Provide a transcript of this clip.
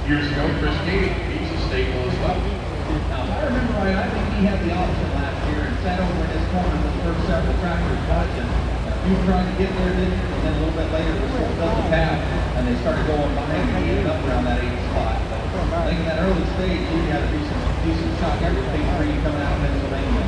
Years ago, Chris Gates, he's a staple as well. Now, if I remember right, I think he had the option last year and sat over in his corner the first several tractors watching. You trying to get there, didn't you? And then a little bit later, the sort of double tap, and they started going by, and he ended up around that 8th spot. But I think in that early stage, he had a decent shot. Everything free coming out of Pennsylvania.